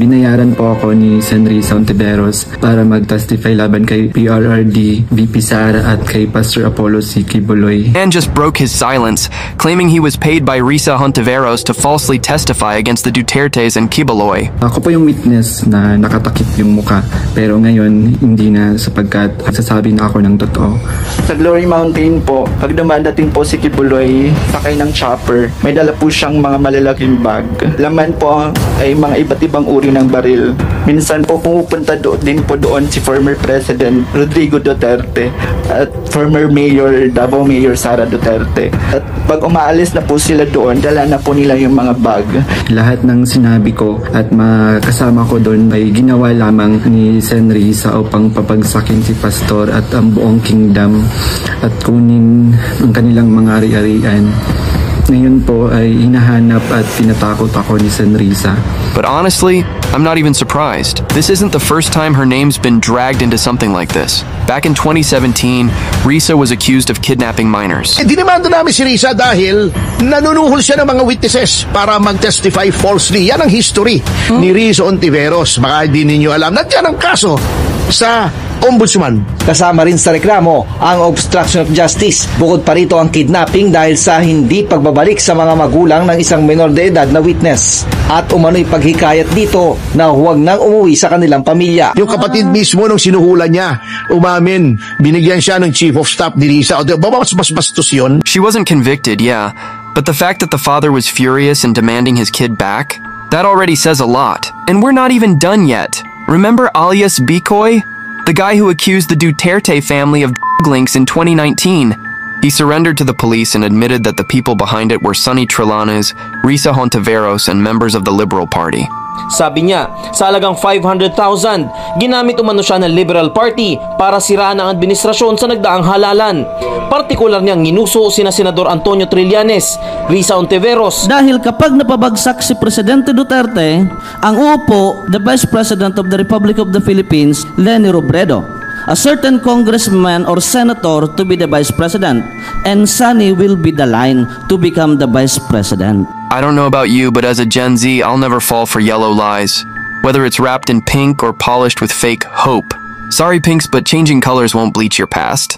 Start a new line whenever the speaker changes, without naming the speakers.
binayaran po ako ni Senrisa Ontiveros para mag-testify laban kay PRRD, VP Sara at kay Pastor Apollo C. Quiboloy.
And just broke his silence, claiming he was paid by Risa Hontiveros to falsely testify against the Dutertes and Quiboloy.
Ako po yung witness na nakatakip yung muka, pero ngayon hindi na sapagkat sasabi na ako ng totoo.
Sa Glory Mountain po, pag dumadating po si Quiboloy, sakay ng chopper, may dala po siyang mga malalaking bag. Laman po ay mga iba't ibang uri ng baril. Minsan po pumupunta din po doon si former President Rodrigo Duterte at former Mayor, Davao Mayor Sara Duterte. At pag umaalis na po sila doon, dala na po nila yung mga bag.
Lahat ng sinabi ko at makasama ko doon ay ginawa lamang ni Senrisa upang papagsakin si Pastor at ang buong kingdom at kunin ang kanilang mga ari-arian. Ngayon po ay hinahanap at tinatakot ako ni Senrisa.
But honestly, I'm not even surprised. This isn't the first time her name's been dragged into something like this. Back in 2017, Risa was accused of kidnapping minors.
Dinimanda namin si Risa dahil nanunuhol siya ng mga witnesses para mag-testify falsely. Yan ang history ni Risa Ontiveros. Baka hindi ninyo alam. Nandiyan ang kaso sa Ombudsman.
Kasama rin sa reklamo ang obstruction of justice. Bukod pa rito ang kidnapping dahil sa hindi pagbabalik sa mga magulang ng isang menor de edad na witness. At umano'y paghikayat dito na huwag nang umuwi sa kanilang pamilya.
Yung kapatid mismo nung sinuhulan niya, umamin, binigyan siya ng chief of staff ni Risa. O mas bastos yun.
She wasn't convicted, yeah. But the fact that the father was furious and demanding his kid back, that already says a lot. And we're not even done yet. Remember alias Bikoy? The guy who accused the Duterte family of links in 2019. He surrendered to the police and admitted that the people behind it were Sonny Trillanes, Risa Hontiveros, and members of the Liberal Party.
Sabi niya, sa halagang 500,000, ginamit umano siya ng Liberal Party para siraan ang administrasyon sa nagdaang halalan. Partikular niyang ginuso sina Senador Antonio Trillanes, Risa Ontiveros.
Dahil kapag napabagsak si Presidente Duterte, ang uupo, the Vice President of the Republic of the Philippines, Leni Robredo, a certain congressman or senator to be the Vice President, and Sonny will be the line to become the Vice President.
I don't know about you, but as a Gen Z, I'll never fall for yellow lies, whether it's wrapped in pink or polished with fake hope. Sorry, Pinks, but changing colors won't bleach your past.